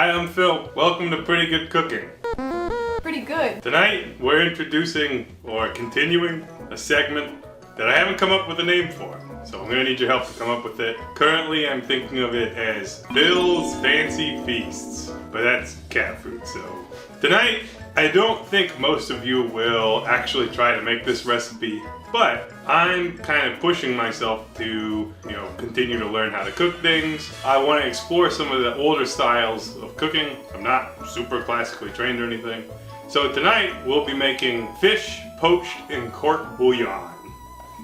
Hi, I'm Phil. Welcome to Pretty Good Cooking. Pretty good. Tonight, we're introducing or continuing a segment that I haven't come up with a name for. So I'm gonna need your help to come up with it. Currently, I'm thinking of it as Phil's Fancy Feasts, but that's cat food, so. Tonight, I don't think most of you will actually try to make this recipe, but I'm kind of pushing myself to, continue to learn how to cook things. I want to explore some of the older styles of cooking. I'm not super classically trained or anything. So tonight, we'll be making fish poached in court bouillon.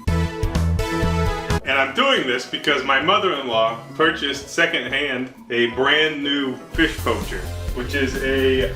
And I'm doing this because my mother-in-law purchased secondhand a brand new fish poacher, which is a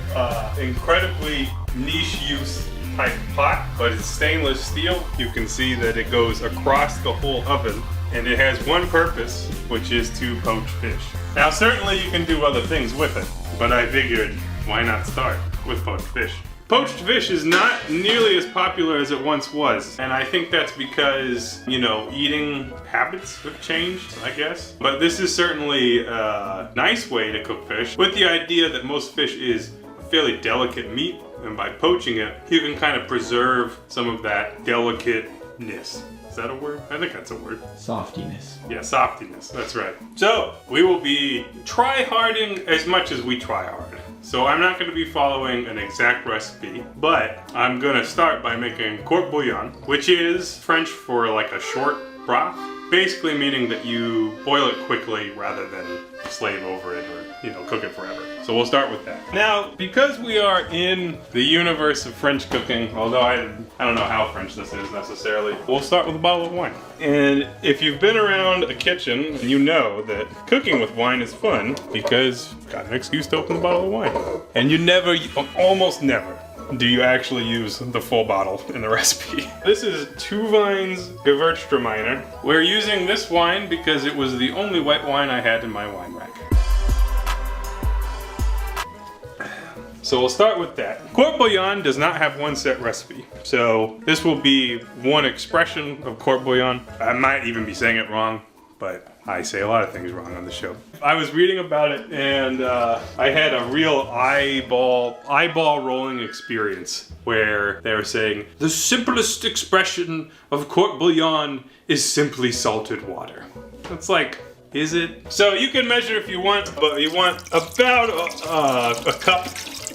incredibly niche use type pot, but it's stainless steel. You can see that it goes across the whole oven, and it has one purpose, which is to poach fish. Now certainly you can do other things with it, but I figured why not start with poached fish. Poached fish is not nearly as popular as it once was, and I think that's because, eating habits have changed, I guess. But this is certainly a nice way to cook fish, with the idea that most fish is a fairly delicate meat, and by poaching it, you can kind of preserve some of that delicateness. Is that a word? I think that's a word. Softiness. Yeah, softiness, that's right. So, we will be try-harding as much as we try hard. So I'm not going to be following an exact recipe, but I'm going to start by making court bouillon, which is French for like a short broth, basically meaning that you boil it quickly rather than slave over it or, cook it forever. So we'll start with that. Now, because we are in the universe of French cooking, although I don't know how French this is necessarily, we'll start with a bottle of wine. And if you've been around a kitchen, you know that cooking with wine is fun because you've got an excuse to open the bottle of wine. And almost never, do you actually use the full bottle in the recipe. This is Two Vines Gewürztraminer. We're using this wine because it was the only white wine I had in my wine rack. So we'll start with that. Court bouillon does not have one set recipe. So this will be one expression of court bouillon. I might even be saying it wrong, but I say a lot of things wrong on the show. I was reading about it and I had a real eyeball rolling experience where they were saying, the simplest expression of court bouillon is simply salted water. It's like, is it? So you can measure if you want, but you want about a cup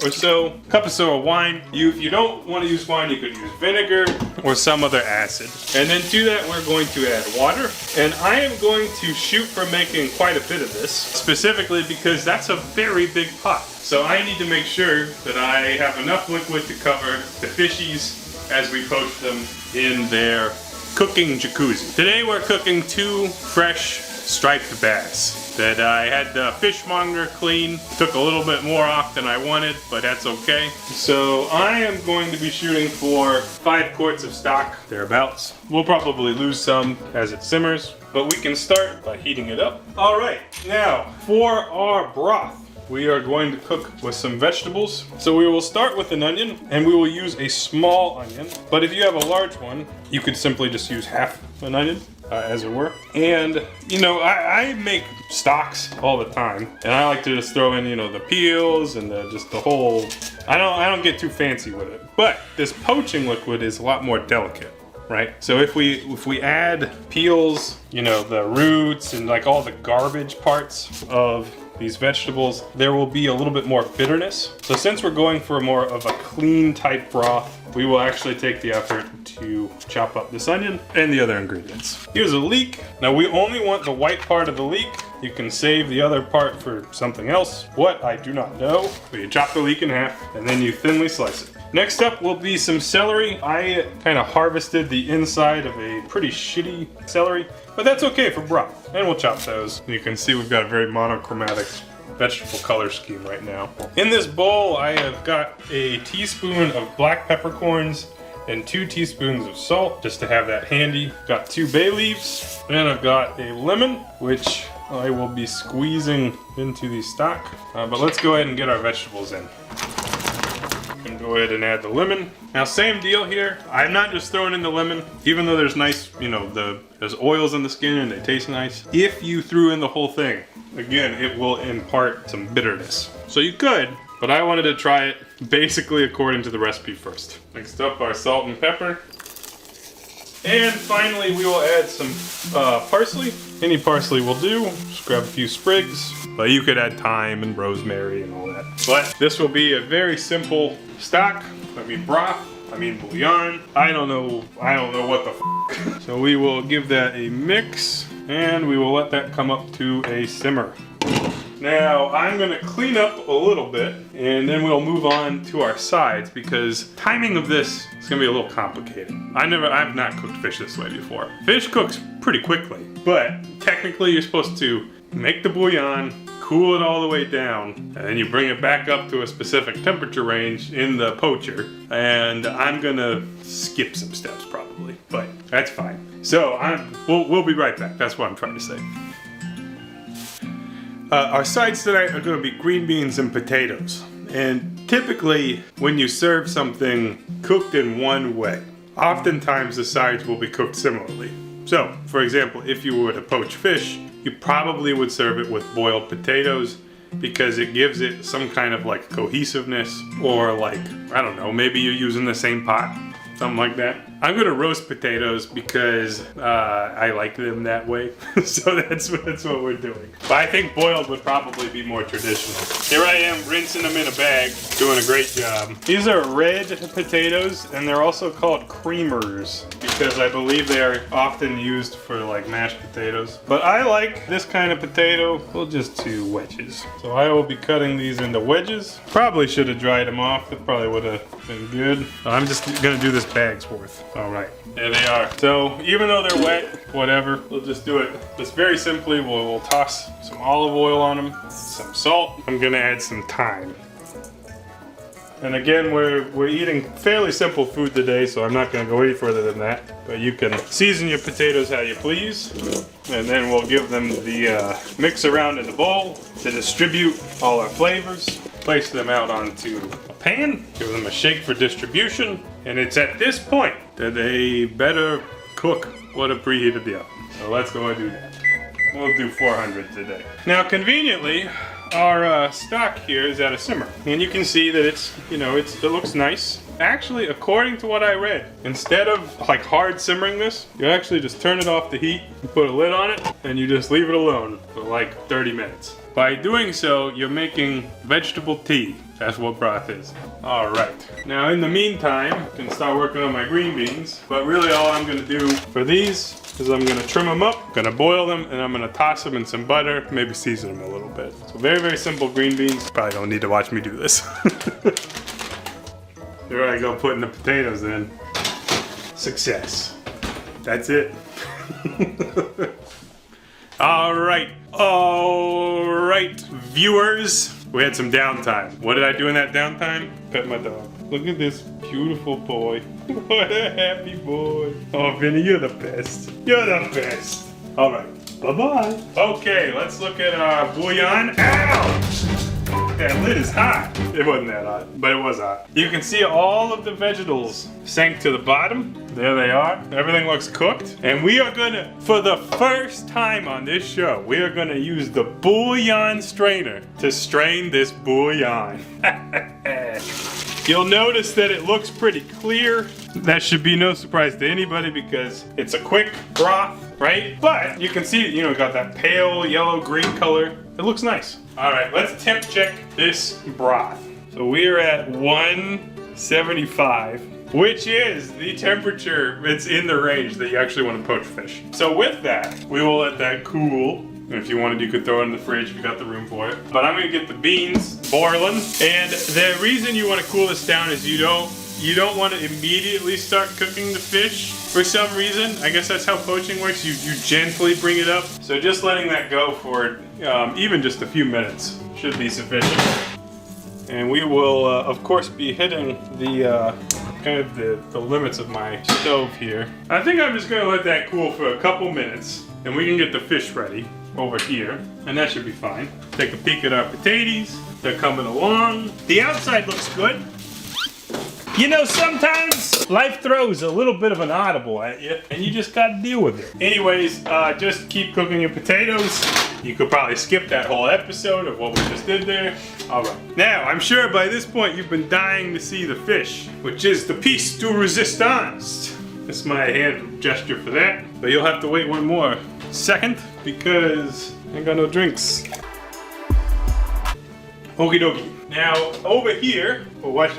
or so of wine. If you don't want to use wine, you could use vinegar or some other acid. And then to that, we're going to add water. And I am going to shoot for making quite a bit of this, specifically because that's a very big pot. So I need to make sure that I have enough liquid to cover the fishies as we poach them in their cooking jacuzzi. Today we're cooking 2 fresh striped bass that I had the fishmonger clean. Took a little bit more off than I wanted, but that's okay. So I am going to be shooting for 5 quarts of stock, thereabouts. We'll probably lose some as it simmers, but we can start by heating it up. All right, now for our broth, we are going to cook with some vegetables. So we will start with an onion, and we will use a small onion. But if you have a large one, you could simply just use half an onion. As it were. And, I make stocks all the time. And I like to just throw in, the peels and just the whole... I don't get too fancy with it. But this poaching liquid is a lot more delicate, right? So if we add peels, the roots and like all the garbage parts of these vegetables, there will be a little bit more bitterness. So since we're going for more of a clean type broth, we will actually take the effort to chop up this onion and the other ingredients. Here's a leek. Now we only want the white part of the leek. You can save the other part for something else. What, I do not know. But you chop the leek in half and then you thinly slice it. Next up will be some celery. I kind of harvested the inside of a pretty shitty celery, but that's okay for broth. And we'll chop those. You can see we've got a very monochromatic vegetable color scheme right now. In this bowl, I have got a teaspoon of black peppercorns and 2 teaspoons of salt, just to have that handy. Got 2 bay leaves, and I've got a lemon, which I will be squeezing into the stock. But let's go ahead and get our vegetables in. And go ahead and add the lemon. Now same deal here. I'm not just throwing in the lemon, even though there's nice, you know, there's oils on the skin and they taste nice. If you threw in the whole thing, again, it will impart some bitterness. So you could, but I wanted to try it basically according to the recipe first. Next up, our salt and pepper. And finally, we will add some parsley. Any parsley will do. Just grab a few sprigs. But you could add thyme and rosemary and all that. But this will be a very simple stock. I mean broth. I mean bouillon. I don't know what the f. So we will give that a mix. And we will let that come up to a simmer. Now I'm gonna clean up a little bit and then we'll move on to our sides because timing of this is gonna be a little complicated. I've not cooked fish this way before. Fish cooks pretty quickly, but technically you're supposed to make the bouillon, cool it all the way down, and then you bring it back up to a specific temperature range in the poacher. And I'm gonna skip some steps probably, but that's fine. So we'll be right back. That's what I'm trying to say. Our sides tonight are going to be green beans and potatoes. And typically, when you serve something cooked in one way, oftentimes the sides will be cooked similarly. So, for example, if you were to poach fish, you probably would serve it with boiled potatoes because it gives it some kind of like cohesiveness, or like, I don't know, maybe you're using the same pot, something like that. I'm gonna roast potatoes because I like them that way. So that's what we're doing. But I think boiled would probably be more traditional. Here I am rinsing them in a bag, doing a great job. These are red potatoes and they're also called creamers because I believe they are often used for like mashed potatoes. But I like this kind of potato. We'll just do wedges. So I will be cutting these into wedges. Probably should have dried them off. It probably would have been good. I'm just gonna do this bag's worth. All right, there they are. So even though they're wet, whatever, we'll just do it just very simply. We'll toss some olive oil on them, some salt. I'm gonna add some thyme. And again, we're eating fairly simple food today, so I'm not gonna go any further than that. But you can season your potatoes how you please. And then we'll give them the mix around in the bowl to distribute all our flavors. Place them out onto a pan, give them a shake for distribution. And it's at this point that they better cook or have preheated the oven. So let's go and do that. We'll do 400 today. Now conveniently, our stock here is at a simmer. And you can see that it looks nice. Actually, according to what I read, instead of like hard simmering this, you actually just turn it off the heat, you put a lid on it, and you just leave it alone for like 30 minutes. By doing so, you're making vegetable tea. That's what broth is. All right. Now, in the meantime, I can start working on my green beans. But really, all I'm going to do for these is I'm going to trim them up, going to boil them, and I'm going to toss them in some butter, maybe season them a little bit. So very, very simple green beans. Probably don't need to watch me do this. Here I go putting the potatoes in. Success. That's it. All right, viewers. We had some downtime. What did I do in that downtime? Pet my dog. Look at this beautiful boy. What a happy boy. Oh, Vinny, you're the best. You're the best. All right, bye-bye. Okay, let's look at our bouillon. Ouch! That lid is hot. It wasn't that hot, but it was hot. You can see all of the vegetables sank to the bottom. There they are. Everything looks cooked. And we are gonna, for the first time on this show, we are gonna use the bouillon strainer to strain this bouillon. You'll notice that it looks pretty clear. That should be no surprise to anybody because it's a quick broth, right? But you can see, got that pale yellow-green color. It looks nice. All right, let's temp check this broth. So we are at 175, which is the temperature that's in the range that you actually want to poach fish. So with that, we will let that cool. And if you wanted, you could throw it in the fridge if you got the room for it. But I'm gonna get the beans boiling. And the reason you want to cool this down is you don't want to immediately start cooking the fish for some reason. I guess that's how poaching works. You gently bring it up. So just letting that go for even just a few minutes should be sufficient. And we will, of course, be hitting the kind of the limits of my stove here. I think I'm just gonna let that cool for a couple minutes, and we can get the fish ready over here, and that should be fine. Take a peek at our potatoes. They're coming along. The outside looks good. You know, sometimes life throws a little bit of an audible at you, and you just gotta deal with it. Anyways, just keep cooking your potatoes. You could probably skip that whole episode of what we just did there. All right. Now, I'm sure by this point you've been dying to see the fish, which is the piece de resistance. That's my hand gesture for that. But you'll have to wait one more second because I ain't got no drinks. Okie dokie. Now, over here, well, watch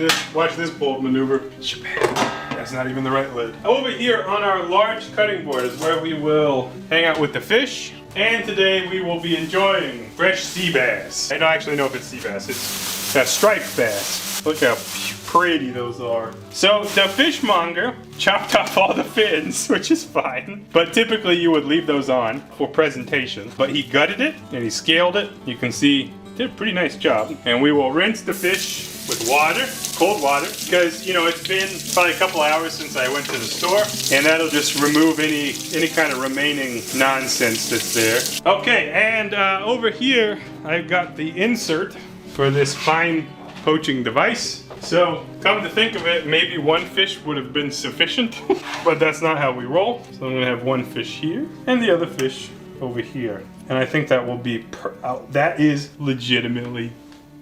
this bold maneuver. That's not even the right lid. Over here on our large cutting board is where we will hang out with the fish. And today we will be enjoying fresh sea bass. I don't actually know if it's sea bass. It's that striped bass. Look how pretty those are. So the fishmonger chopped off all the fins, which is fine. But typically you would leave those on for presentation. But he gutted it and he scaled it. You can see did a pretty nice job. And we will rinse the fish with water, cold water, because you know it's been probably a couple hours since I went to the store, and that'll just remove any kind of remaining nonsense that's there. Okay, and over here I've got the insert for this fine poaching device. So come to think of it, maybe one fish would have been sufficient, but that's not how we roll. So I'm gonna have one fish here and the other fish over here. And I think that will be, that is legitimately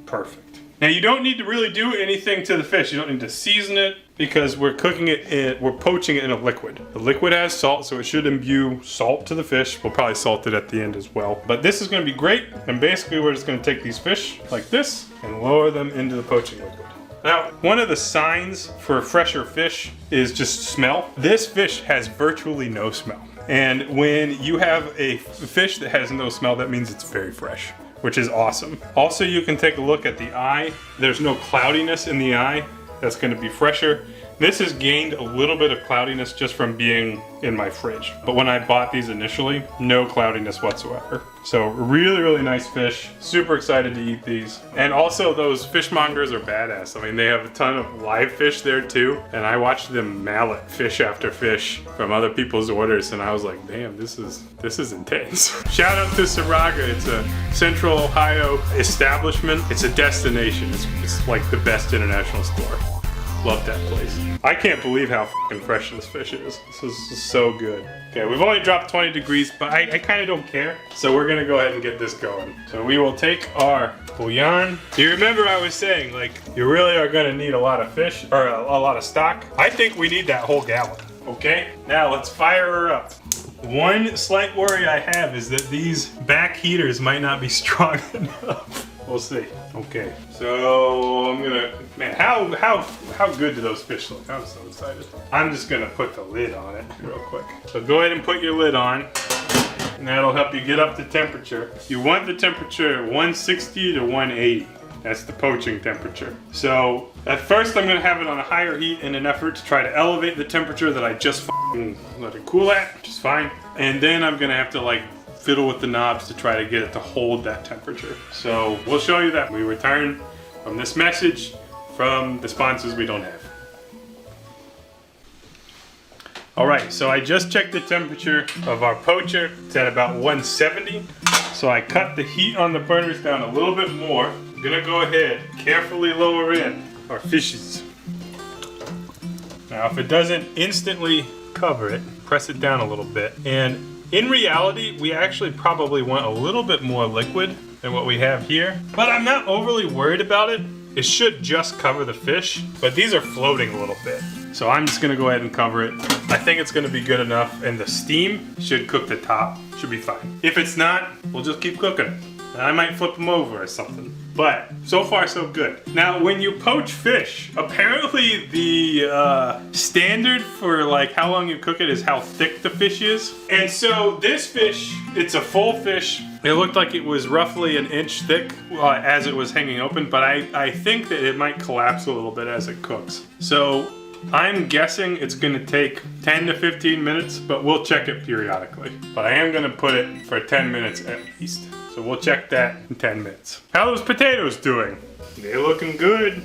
perfect. Now you don't need to really do anything to the fish. You don't need to season it because we're cooking it, we're poaching it in a liquid. The liquid has salt, so it should imbue salt to the fish. We'll probably salt it at the end as well. But this is gonna be great. And basically we're just gonna take these fish like this and lower them into the poaching liquid. Now, one of the signs for fresher fish is just smell. This fish has virtually no smell. And when you have a fish that has no smell, that means it's very fresh, which is awesome. Also, you can take a look at the eye. There's no cloudiness in the eye. That's gonna be fresher. This has gained a little bit of cloudiness just from being in my fridge. But when I bought these initially, no cloudiness whatsoever. So really, really nice fish. Super excited to eat these. And also those fishmongers are badass. I mean, they have a ton of live fish there too. And I watched them mallet fish after fish from other people's orders. And I was like, damn, this is intense. Shout out to Saraga. It's a Central Ohio establishment. It's a destination. It's like the best international store. Love that place. I can't believe how fucking fresh this fish is. This is so good. Okay, we've only dropped 20 degrees, but I kind of don't care. So we're gonna go ahead and get this going. So we will take our bouillon. Do you remember I was saying, like, you really are gonna need a lot of fish, or a lot of stock? I think we need that whole gallon, okay? Now let's fire her up. One slight worry I have is that these back heaters might not be strong enough. We'll see. Okay, so I'm gonna, man, how good do those fish look? I'm so excited. I'm just gonna put the lid on it real quick. So go ahead and put your lid on, and that'll help you get up to temperature. You want the temperature 160 to 180. That's the poaching temperature. So at first I'm gonna have it on a higher heat in an effort to try to elevate the temperature that I just let it cool at, which is fine. And then I'm gonna have to like fiddle with the knobs to try to get it to hold that temperature. So we'll show you that when we return from this message from the sponsors we don't have. All right, so I just checked the temperature of our poacher. It's at about 170. So I cut the heat on the burners down a little bit more. I'm gonna go ahead, carefully lower in our fishes. Now if it doesn't instantly cover it, press it down a little bit. And in reality, we actually probably want a little bit more liquid than what we have here, but I'm not overly worried about it. It should just cover the fish, but these are floating a little bit. So I'm just gonna go ahead and cover it. I think it's gonna be good enough, and the steam should cook the top. Should be fine. If it's not, we'll just keep cooking. And I might flip them over or something. But so far so good. Now when you poach fish, apparently the standard for like how long you cook it is how thick the fish is. And so this fish, it's a full fish. It looked like it was roughly an inch thick as it was hanging open, but I think that it might collapse a little bit as it cooks. So I'm guessing it's gonna take 10 to 15 minutes, but we'll check it periodically. But I am gonna put it for 10 minutes at least. So we'll check that in 10 minutes. How are those potatoes doing? They're looking good,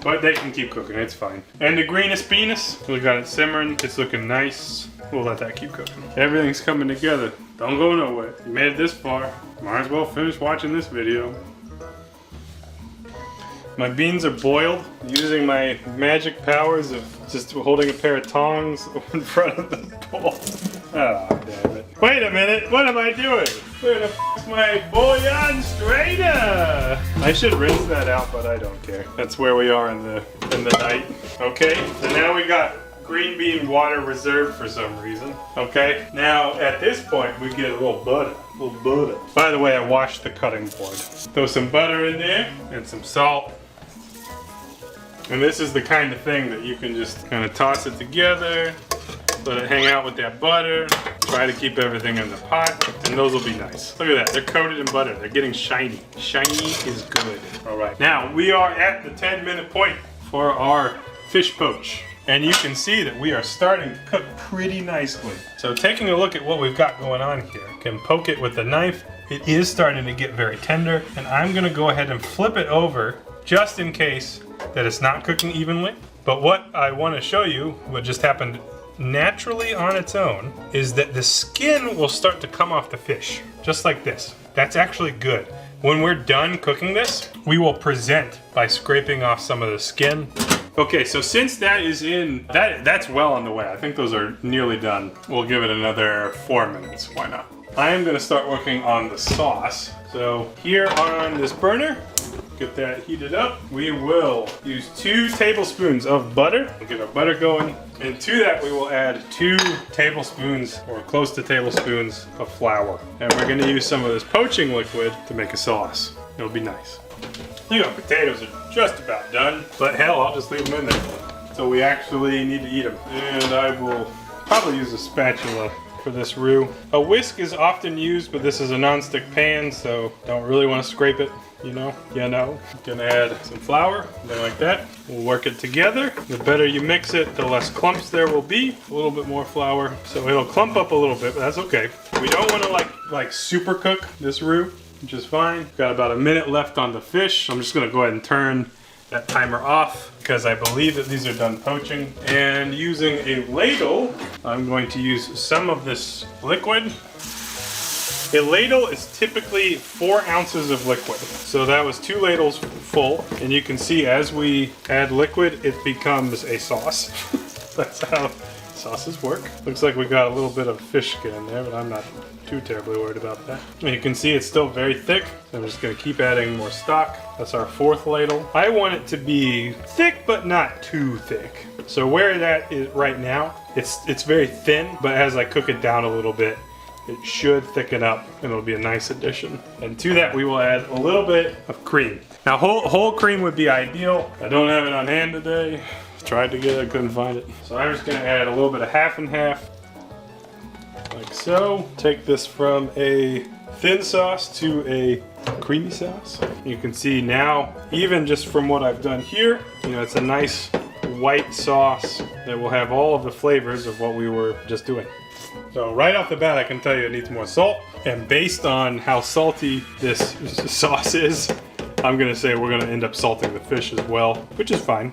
but they can keep cooking, it's fine. And the greenest penis, we got it simmering, it's looking nice. We'll let that keep cooking. Everything's coming together. Don't go nowhere. You made it this far, might as well finish watching this video. My beans are boiled using my magic powers of just holding a pair of tongs in front of the bowl. Oh, damn it. Wait a minute, what am I doing? Where the f***'s my bouillon strainer? I should rinse that out, but I don't care. That's where we are in the night. Okay, so now we got green bean water reserved for some reason. Okay, now at this point we get a little butter. By the way, I washed the cutting board. Throw some butter in there and some salt. And this is the kind of thing that you can just kind of toss it together, let it hang out with that butter, try to keep everything in the pot, and those will be nice. Look at that, they're coated in butter. They're getting shiny. Shiny is good. All right, now we are at the 10-minute point for our fish poach. And you can see that we are starting to cook pretty nicely. So taking a look at what we've got going on here, can poke it with a knife. It is starting to get very tender, and I'm gonna go ahead and flip it over just in case that it's not cooking evenly. But what I wanna show you, what just happened naturally on its own, is that the skin will start to come off the fish, just like this. That's actually good. When we're done cooking this, we will present by scraping off some of the skin. Okay, so since that is in, that's well on the way. I think those are nearly done. We'll give it another 4 minutes, why not? I am gonna start working on the sauce. So here on this burner, get that heated up. We will use 2 tablespoons of butter. We'll get our butter going. And to that we will add 2 tablespoons or close to tablespoons of flour. And we're gonna use some of this poaching liquid to make a sauce. It'll be nice. I think our potatoes are just about done, but hell, I'll just leave them in there. So we actually need to eat them. And I will probably use a spatula for this roux. A whisk is often used, but this is a non-stick pan, so don't really want to scrape it, you know. Gonna add some flour, something like that. We'll work it together. The better you mix it, the less clumps there will be. A little bit more flour, so it'll clump up a little bit, but that's okay. We don't want to like super cook this roux, which is fine. Got about a minute left on the fish. I'm just gonna go ahead and turn that timer off because I believe that these are done poaching. And using a ladle, I'm going to use some of this liquid. A ladle is typically 4 ounces of liquid. So that was 2 ladles full. And you can see as we add liquid, it becomes a sauce. That's how sauces work. Looks like we got a little bit of fish skin in there, but I'm not too terribly worried about that. And you can see it's still very thick. So I'm just gonna keep adding more stock. That's our 4th ladle. I want it to be thick, but not too thick. So where that is right now, it's very thin, but as I cook it down a little bit, it should thicken up and it'll be a nice addition. And to that we will add a little bit of cream. Now whole cream would be ideal. I don't have it on hand today. Tried to get it, couldn't find it. So I'm just gonna add a little bit of half and half, like so. Take this from a thin sauce to a creamy sauce. You can see now, even just from what I've done here, you know, it's a nice white sauce that will have all of the flavors of what we were just doing. So right off the bat, I can tell you it needs more salt. And based on how salty this sauce is, I'm gonna say we're gonna end up salting the fish as well, which is fine.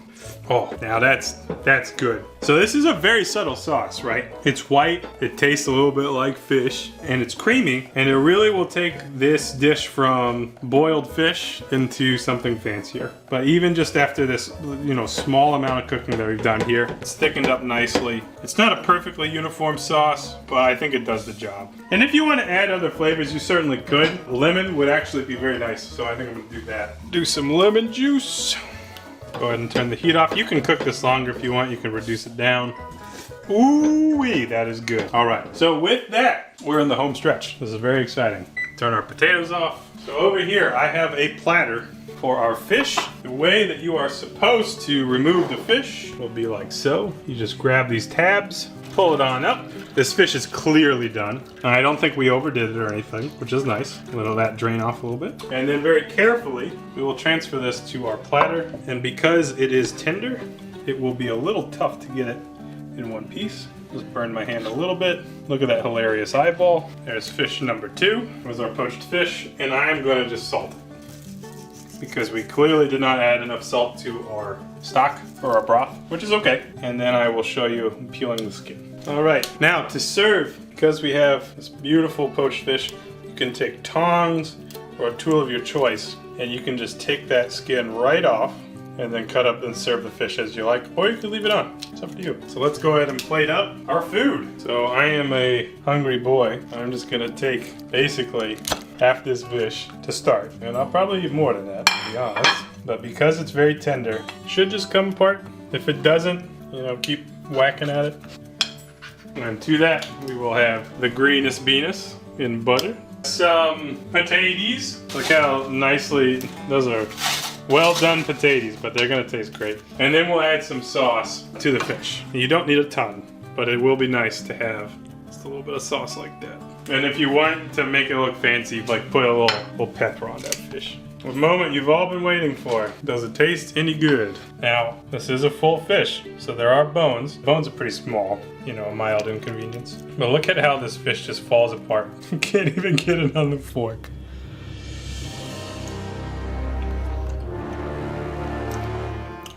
Oh, now that's good. So this is a very subtle sauce, right? It's white, it tastes a little bit like fish, and it's creamy, and it really will take this dish from boiled fish into something fancier. But even just after this, you know, small amount of cooking that we've done here, it's thickened up nicely. It's not a perfectly uniform sauce, but I think it does the job. And if you want to add other flavors, you certainly could. Lemon would actually be very nice, so I think I'm gonna do that. Do some lemon juice. Go ahead and turn the heat off. You can cook this longer if you want. You can reduce it down. Ooh-wee, that is good. All right, so with that, we're in the home stretch. This is very exciting. Turn our potatoes off. So over here, I have a platter for our fish. The way that you are supposed to remove the fish will be like so. You just grab these tabs, pull it on up. This fish is clearly done. I don't think we overdid it or anything, which is nice. Let that drain off a little bit. And then very carefully, we will transfer this to our platter. And because it is tender, it will be a little tough to get it in one piece. Just burn my hand a little bit. Look at that hilarious eyeball. There's fish number 2. There's our poached fish. And I'm gonna just salt it, because we clearly did not add enough salt to our stock or our broth, which is okay. And then I will show you peeling the skin. All right, now to serve, because we have this beautiful poached fish, you can take tongs or a tool of your choice and you can just take that skin right off and then cut up and serve the fish as you like, or you can leave it on. It's up to you. So let's go ahead and plate up our food. So I am a hungry boy. I'm just gonna take basically half this fish to start. And I'll probably eat more than that, to be honest. But because it's very tender, it should just come apart. If it doesn't, you know, keep whacking at it. And to that, we will have the greenest beanus in butter. Some potatoes. Look how nicely, those are well done potatoes, but they're gonna taste great. And then we'll add some sauce to the fish. You don't need a ton, but it will be nice to have just a little bit of sauce like that. And if you want to make it look fancy, like put a little pepper on that fish. The moment you've all been waiting for. Does it taste any good? Now, this is a full fish, so there are bones. Bones are pretty small, you know, a mild inconvenience. But look at how this fish just falls apart. You can't even get it on the fork.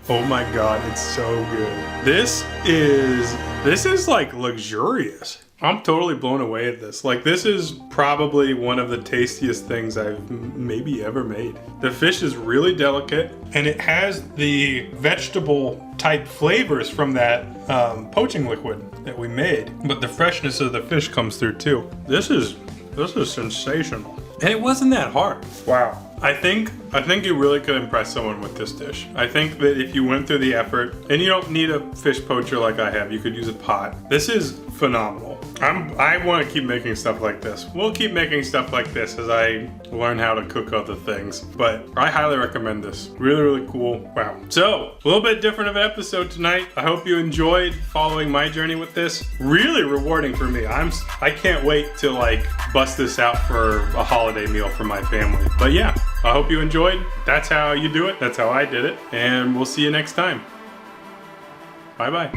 Oh my God, it's so good. This is like luxurious. I'm totally blown away at this. Like, this is probably one of the tastiest things I've maybe ever made. The fish is really delicate, and it has the vegetable type flavors from that poaching liquid that we made. But the freshness of the fish comes through too. This is sensational. And it wasn't that hard. Wow. I think you really could impress someone with this dish. I think that if you went through the effort, and you don't need a fish poacher like I have, you could use a pot. This is phenomenal. I want to keep making stuff like this. We'll keep making stuff like this as I learn how to cook other things. But I highly recommend this. Really, really cool. Wow. So, a little bit different of an episode tonight. I hope you enjoyed following my journey with this. Really rewarding for me. I can't wait to like bust this out for a holiday meal for my family. But yeah, I hope you enjoyed. That's how you do it. That's how I did it. And we'll see you next time. Bye-bye.